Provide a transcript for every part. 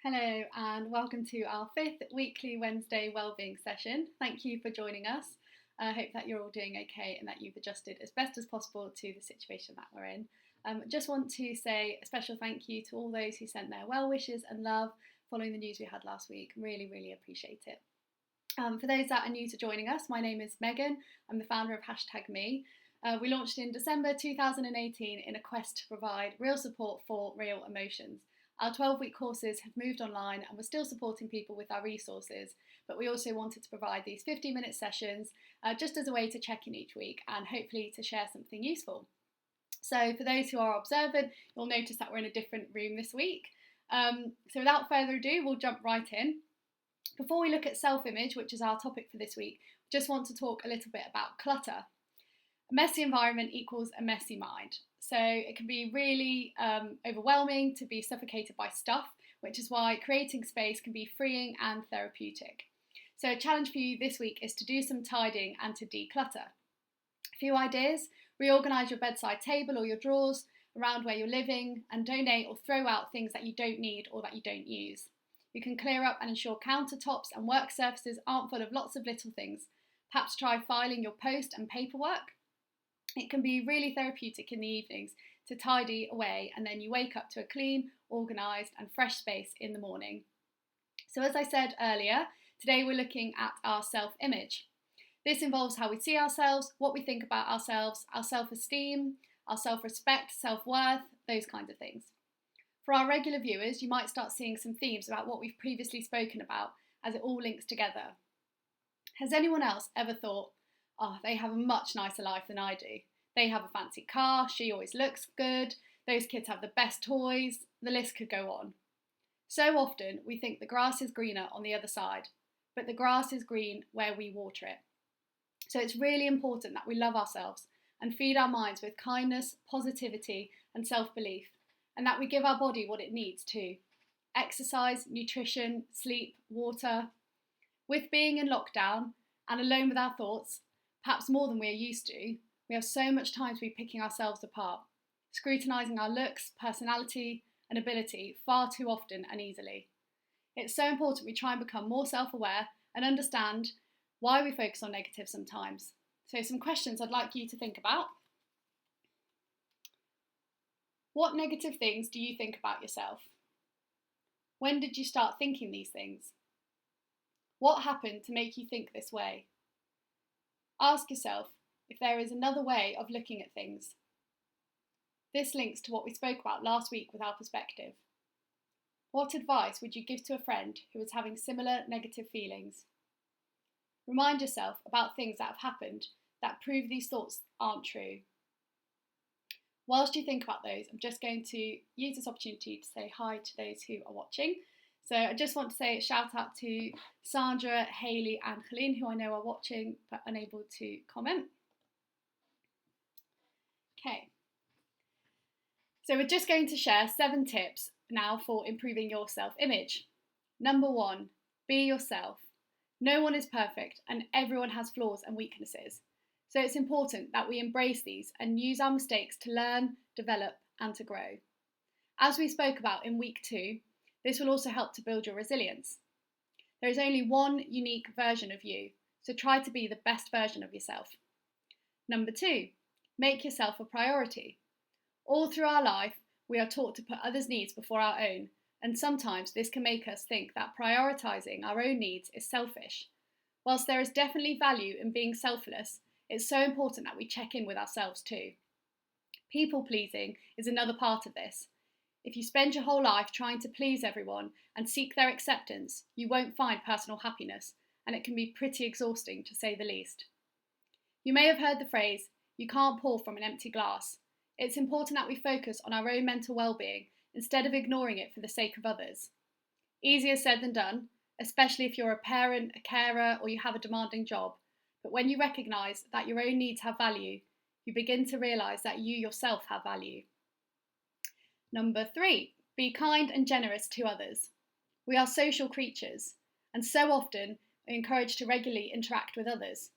Hello and welcome to our fifth weekly Wednesday Wellbeing session. Thank you for joining us. I hope that you're all doing okay and that you've adjusted as best as possible to the situation that we're in. Just want to say a special thank you to all those who sent their well wishes and love following the news we had last week. Really appreciate it. For those that are new to joining us, my name is Megan. I'm the founder of #Me. We launched in December 2018 in a quest to provide real support for real emotions. Our 12-week courses have moved online and we're still supporting people with our resources, but we also wanted to provide these 15-minute sessions just as a way to check in each week and hopefully to share something useful. So for those who are observant, you'll notice that we're in a different room this week. So without further ado, we'll jump right in. Before we look at self-image, which is our topic for this week, just want to talk a little bit about clutter. A messy environment equals a messy mind. So it can be really overwhelming to be suffocated by stuff, which is why creating space can be freeing and therapeutic. So a challenge for you this week is to do some tidying and to declutter. A few ideas: reorganise your bedside table or your drawers around where you're living and donate or throw out things that you don't need or that you don't use. You can clear up and ensure countertops and work surfaces aren't full of lots of little things. Perhaps try filing your post and paperwork. It can be really therapeutic in the evenings to tidy away and then you wake up to a clean, organised and fresh space in the morning. So as I said earlier, today we're looking at our self-image. This involves how we see ourselves, what we think about ourselves, our self-esteem, our self-respect, self-worth, those kinds of things. For our regular viewers, you might start seeing some themes about what we've previously spoken about as it all links together. Has anyone else ever thought, oh, they have a much nicer life than I do? They have a fancy car, she always looks good, those kids have the best toys, the list could go on. So often we think the grass is greener on the other side, but the grass is green where we water it. So it's really important that we love ourselves and feed our minds with kindness, positivity and self-belief, and that we give our body what it needs too. Exercise, nutrition, sleep, water. With being in lockdown and alone with our thoughts, perhaps more than we are used to, we have so much time to be picking ourselves apart, scrutinising our looks, personality and ability far too often and easily. It's so important we try and become more self-aware and understand why we focus on negative sometimes. So some questions I'd like you to think about. What negative things do you think about yourself? When did you start thinking these things? What happened to make you think this way? Ask yourself if there is another way of looking at things. This links to what we spoke about last week with our perspective. What advice would you give to a friend who is having similar negative feelings? Remind yourself about things that have happened that prove these thoughts aren't true. Whilst you think about those, I'm just going to use this opportunity to say hi to those who are watching. So I just want to say a shout out to Sandra, Hayley and Helene, who I know are watching but unable to comment. Okay, so we're just going to share 7 tips now for improving your self-image. Number 1, be yourself. No one is perfect and everyone has flaws and weaknesses. So it's important that we embrace these and use our mistakes to learn, develop and to grow. As we spoke about in week 2, this will also help to build your resilience. There is only one unique version of you, so try to be the best version of yourself. Number 2, make yourself a priority. All through our life, we are taught to put others' needs before our own, and sometimes this can make us think that prioritising our own needs is selfish. Whilst there is definitely value in being selfless, it's so important that we check in with ourselves too. People pleasing is another part of this. If you spend your whole life trying to please everyone and seek their acceptance, you won't find personal happiness, and it can be pretty exhausting to say the least. You may have heard the phrase, you can't pour from an empty glass. It's important that we focus on our own mental well-being instead of ignoring it for the sake of others. Easier said than done, especially if you're a parent, a carer, or you have a demanding job. But when you recognise that your own needs have value, you begin to realise that you yourself have value. Number 3, be kind and generous to others. We are social creatures, and so often are encouraged to regularly interact with others.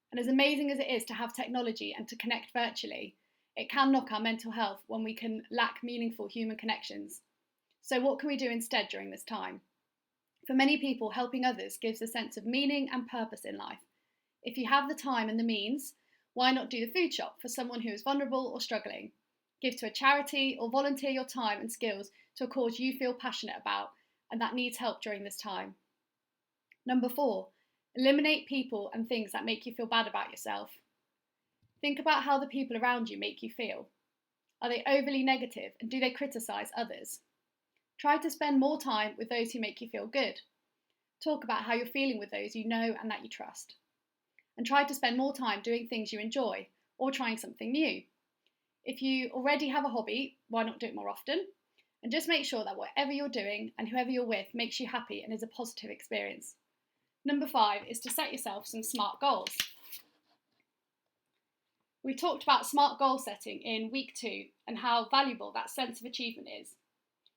And as amazing as it is to have technology and to connect virtually, it can knock our mental health when we can lack meaningful human connections. So what can we do instead during this time? For many people, helping others gives a sense of meaning and purpose in life. If you have the time and the means, why not do the food shop for someone who is vulnerable or struggling? Give to a charity or volunteer your time and skills to a cause you feel passionate about and that needs help during this time. Number 4, eliminate people and things that make you feel bad about yourself. Think about how the people around you make you feel. Are they overly negative and do they criticise others? Try to spend more time with those who make you feel good. Talk about how you're feeling with those you know and that you trust. And try to spend more time doing things you enjoy or trying something new. If you already have a hobby, why not do it more often? And just make sure that whatever you're doing and whoever you're with makes you happy and is a positive experience. Number 5 is to set yourself some SMART goals. We talked about SMART goal setting in week 2 and how valuable that sense of achievement is.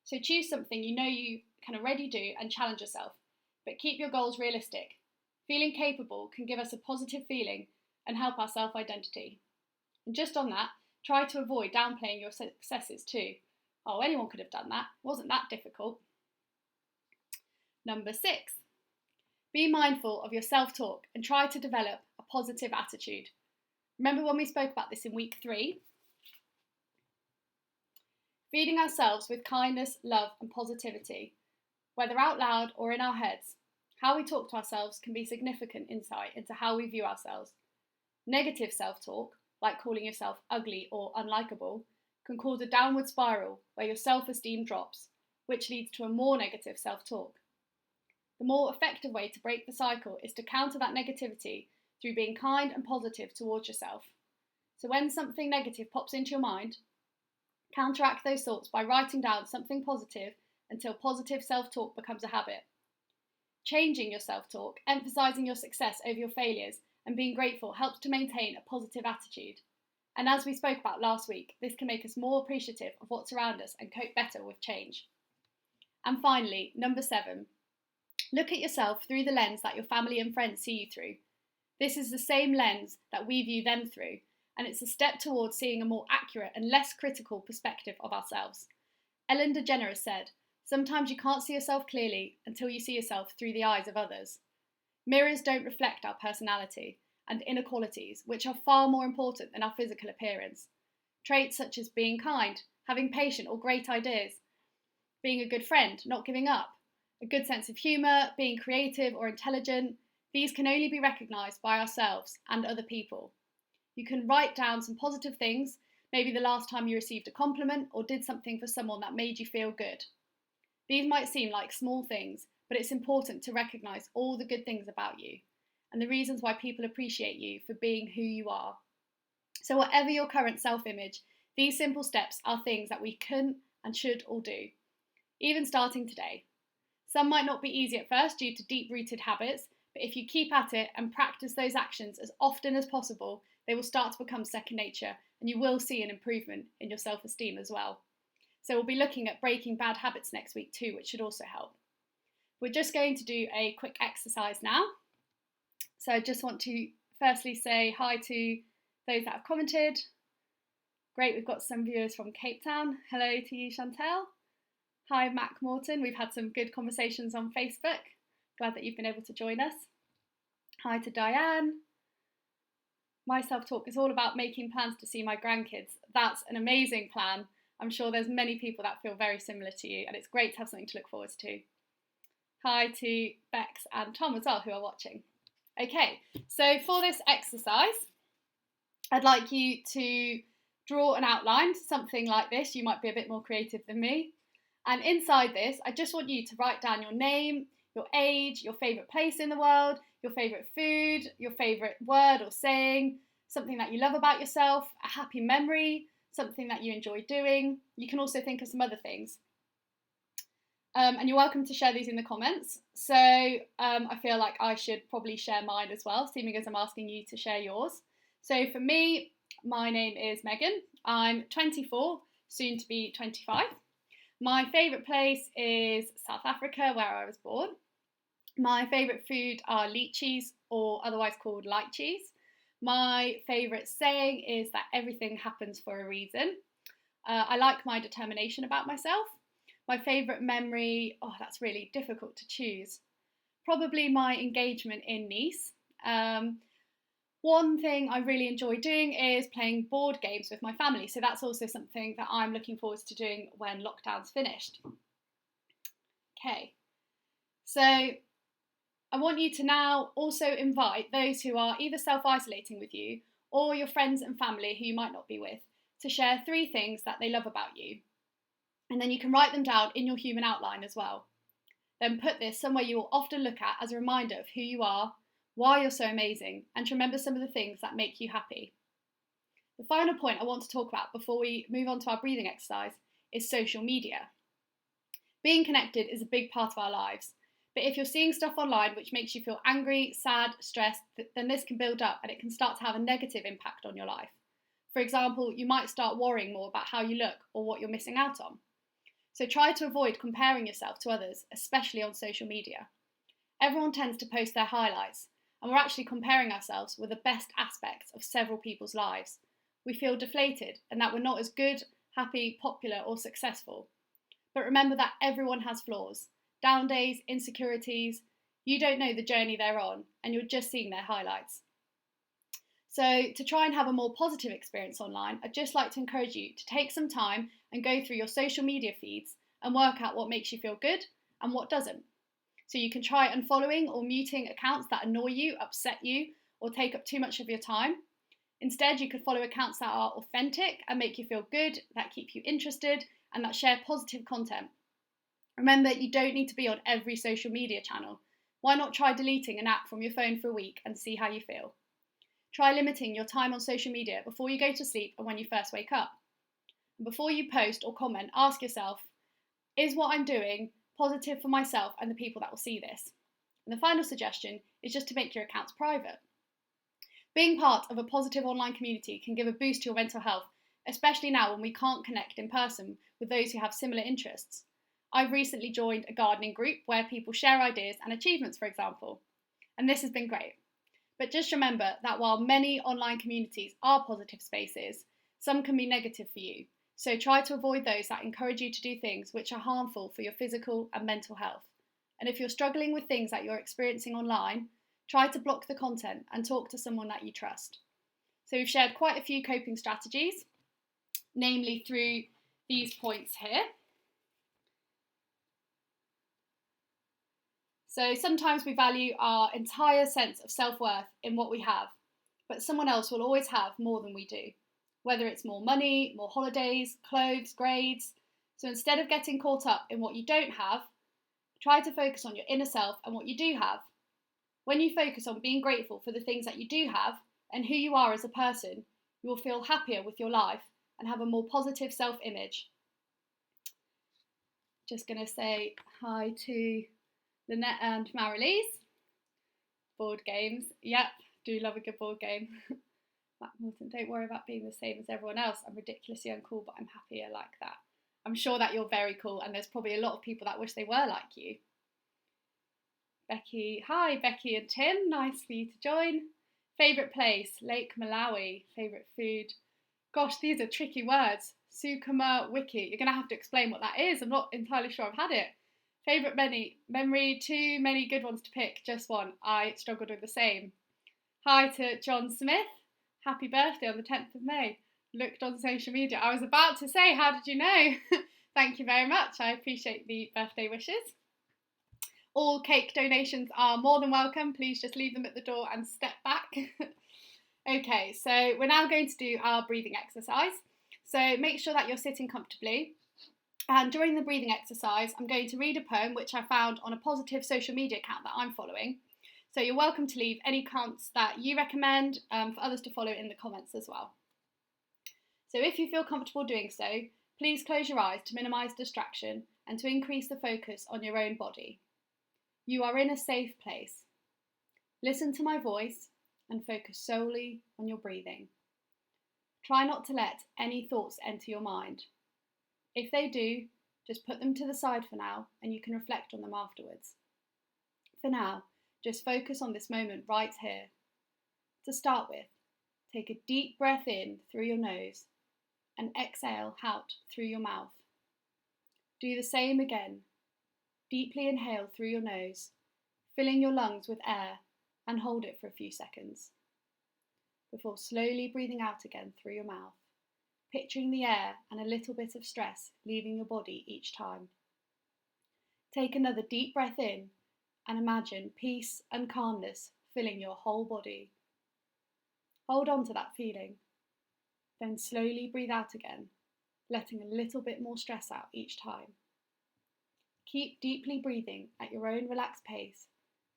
So choose something you know you can already do and challenge yourself, but keep your goals realistic. Feeling capable can give us a positive feeling and help our self-identity. And just on that, try to avoid downplaying your successes too. Oh, anyone could have done that. It wasn't that difficult. Number 6, be mindful of your self-talk and try to develop a positive attitude. Remember when we spoke about this in week 3? Feeding ourselves with kindness, love and positivity, whether out loud or in our heads. How we talk to ourselves can be significant insight into how we view ourselves. Negative self-talk, like calling yourself ugly or unlikable, can cause a downward spiral where your self-esteem drops, which leads to a more negative self-talk. The more effective way to break the cycle is to counter that negativity through being kind and positive towards yourself. So when something negative pops into your mind, counteract those thoughts by writing down something positive until positive self-talk becomes a habit. Changing your self-talk, emphasising your success over your failures, and being grateful helps to maintain a positive attitude. And as we spoke about last week, this can make us more appreciative of what's around us and cope better with change. And finally, number 7, look at yourself through the lens that your family and friends see you through. This is the same lens that we view them through, and it's a step towards seeing a more accurate and less critical perspective of ourselves. Ellen DeGeneres said, "Sometimes you can't see yourself clearly until you see yourself through the eyes of others." Mirrors don't reflect our personality and inner qualities, which are far more important than our physical appearance. Traits such as being kind, having patience or great ideas, being a good friend, not giving up, a good sense of humour, being creative or intelligent, these can only be recognised by ourselves and other people. You can write down some positive things, maybe the last time you received a compliment or did something for someone that made you feel good. These might seem like small things, but it's important to recognise all the good things about you and the reasons why people appreciate you for being who you are. So whatever your current self-image, these simple steps are things that we can and should all do, even starting today. Some might not be easy at first due to deep-rooted habits, but if you keep at it and practice those actions as often as possible, they will start to become second nature and you will see an improvement in your self-esteem as well. So we'll be looking at breaking bad habits next week too, which should also help. We're just going to do a quick exercise now. So I just want to firstly say hi to those that have commented. Great, we've got some viewers from Cape Town. Hello to you, Chantel. Hi, Mac Morton. We've had some good conversations on Facebook. Glad that you've been able to join us. Hi to Diane. My self-talk is all about making plans to see my grandkids. That's an amazing plan. I'm sure there's many people that feel very similar to you, and it's great to have something to look forward to. Hi to Bex and Tom as well, who are watching. Okay, so for this exercise, I'd like you to draw an outline, something like this. You might be a bit more creative than me. And inside this, I just want you to write down your name, your age, your favourite place in the world, your favourite food, your favourite word or saying, something that you love about yourself, a happy memory, something that you enjoy doing. You can also think of some other things. And you're welcome to share these in the comments. So I feel like I should probably share mine as well, seeing as I'm asking you to share yours. So for me, my name is Megan. I'm 24, soon to be 25. My favourite place is South Africa, where I was born. My favourite food are lychees, or otherwise called light cheese. My favourite saying is that everything happens for a reason. I like my determination about myself. My favourite memory, that's really difficult to choose. Probably my engagement in Nice. One thing I really enjoy doing is playing board games with my family, so that's also something that I'm looking forward to doing when lockdown's finished. Okay, so I want you to now also invite those who are either self-isolating with you or your friends and family who you might not be with to share 3 things that they love about you. And then you can write them down in your human outline as well. Then put this somewhere you will often look at as a reminder of who you are, why you're so amazing, and to remember some of the things that make you happy. The final point I want to talk about before we move on to our breathing exercise is social media. Being connected is a big part of our lives, but if you're seeing stuff online which makes you feel angry, sad, stressed, then this can build up and it can start to have a negative impact on your life. For example, you might start worrying more about how you look or what you're missing out on. So try to avoid comparing yourself to others, especially on social media. Everyone tends to post their highlights, and we're actually comparing ourselves with the best aspects of several people's lives. We feel deflated and that we're not as good, happy, popular, or successful. But remember that everyone has flaws, down days, insecurities. You don't know the journey they're on, and you're just seeing their highlights. So to try and have a more positive experience online, I'd just like to encourage you to take some time and go through your social media feeds and work out what makes you feel good and what doesn't. So you can try unfollowing or muting accounts that annoy you, upset you, or take up too much of your time. Instead, you could follow accounts that are authentic and make you feel good, that keep you interested, and that share positive content. Remember, you don't need to be on every social media channel. Why not try deleting an app from your phone for a week and see how you feel? Try limiting your time on social media before you go to sleep and when you first wake up. And before you post or comment, ask yourself, is what I'm doing positive for myself and the people that will see this? And the final suggestion is just to make your accounts private. Being part of a positive online community can give a boost to your mental health, especially now when we can't connect in person with those who have similar interests. I've recently joined a gardening group where people share ideas and achievements, for example, and this has been great. But just remember that while many online communities are positive spaces, some can be negative for you. So try to avoid those that encourage you to do things which are harmful for your physical and mental health. And if you're struggling with things that you're experiencing online, try to block the content and talk to someone that you trust. So we've shared quite a few coping strategies, namely through these points here. So sometimes we value our entire sense of self-worth in what we have, but someone else will always have more than we do, whether it's more money, more holidays, clothes, grades. So instead of getting caught up in what you don't have, try to focus on your inner self and what you do have. When you focus on being grateful for the things that you do have and who you are as a person, you will feel happier with your life and have a more positive self-image. Just going to say hi to Lynette and Marilise. Board games. Yep, do love a good board game. Matt Morton, don't worry about being the same as everyone else. I'm ridiculously uncool, but I'm happier like that. I'm sure that you're very cool, and there's probably a lot of people that wish they were like you. Becky, hi Becky and Tim, nice for you to join. Favourite place, Lake Malawi. Favourite food, gosh, these are tricky words. Sukuma Wiki, you're going to have to explain what that is. I'm not entirely sure I've had it. Favourite memory, too many good ones to pick, just one. I struggled with the same. Hi to John Smith, happy birthday on the 10th of May. Looked on social media. I was about to say, how did you know? Thank you very much, I appreciate the birthday wishes. All cake donations are more than welcome, please just leave them at the door and step back. Okay, so we're now going to do our breathing exercise. So make sure that you're sitting comfortably. And during the breathing exercise, I'm going to read a poem which I found on a positive social media account that I'm following. So you're welcome to leave any accounts that you recommend for others to follow in the comments as well. So if you feel comfortable doing so, please close your eyes to minimise distraction and to increase the focus on your own body. You are in a safe place. Listen to my voice and focus solely on your breathing. Try not to let any thoughts enter your mind. If they do, just put them to the side for now and you can reflect on them afterwards. For now, just focus on this moment right here. To start with, take a deep breath in through your nose and exhale out through your mouth. Do the same again. Deeply inhale through your nose, filling your lungs with air, and hold it for a few seconds, before slowly breathing out again through your mouth, picturing the air and a little bit of stress leaving your body each time. Take another deep breath in and imagine peace and calmness filling your whole body. Hold on to that feeling. Then slowly breathe out again, letting a little bit more stress out each time. Keep deeply breathing at your own relaxed pace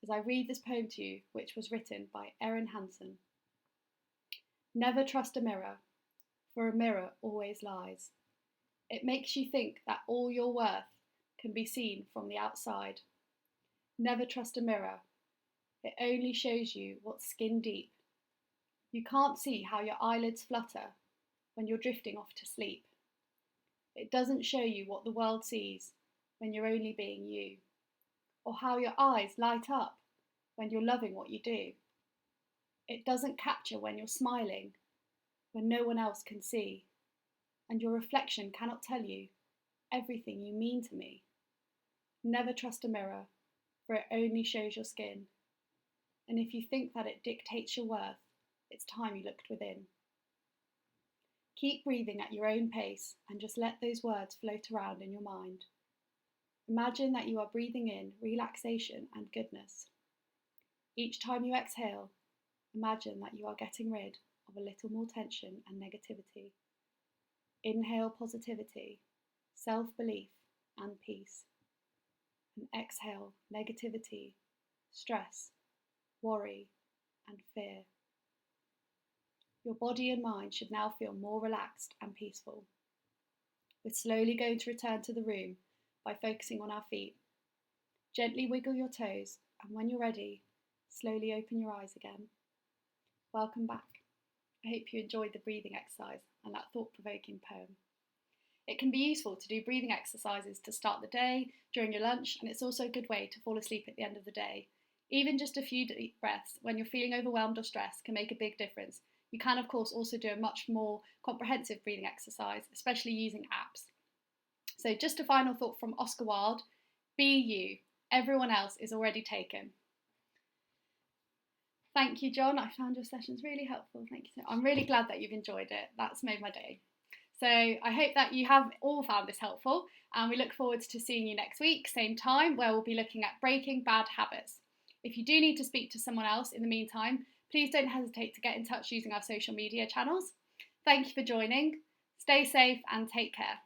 as I read this poem to you, which was written by Erin Hansen. Never trust a mirror, for a mirror always lies. It makes you think that all your worth can be seen from the outside. Never trust a mirror. It only shows you what's skin deep. You can't see how your eyelids flutter when you're drifting off to sleep. It doesn't show you what the world sees when you're only being you, or how your eyes light up when you're loving what you do. It doesn't capture when you're smiling, when no one else can see, and your reflection cannot tell you everything you mean to me. Never trust a mirror, for it only shows your skin. And if you think that it dictates your worth, it's time you looked within. Keep breathing at your own pace and just let those words float around in your mind. Imagine that you are breathing in relaxation and goodness. Each time you exhale, imagine that you are getting rid of a little more tension and negativity. Inhale positivity, self-belief and peace. And exhale negativity, stress, worry and fear. Your body and mind should now feel more relaxed and peaceful. We're slowly going to return to the room by focusing on our feet. Gently wiggle your toes, and when you're ready, slowly open your eyes again. Welcome back. I hope you enjoyed the breathing exercise and that thought-provoking poem. It can be useful to do breathing exercises to start the day, during your lunch, and it's also a good way to fall asleep at the end of the day. Even just a few deep breaths when you're feeling overwhelmed or stressed can make a big difference. You can, of course, also do a much more comprehensive breathing exercise, especially using apps. So just a final thought from Oscar Wilde: be you. Everyone else is already taken. Thank you, John. I found your sessions really helpful. Thank you. I'm really glad that you've enjoyed it. That's made my day. So I hope that you have all found this helpful, and we look forward to seeing you next week, same time, where we'll be looking at breaking bad habits. If you do need to speak to someone else in the meantime, please don't hesitate to get in touch using our social media channels. Thank you for joining. Stay safe and take care.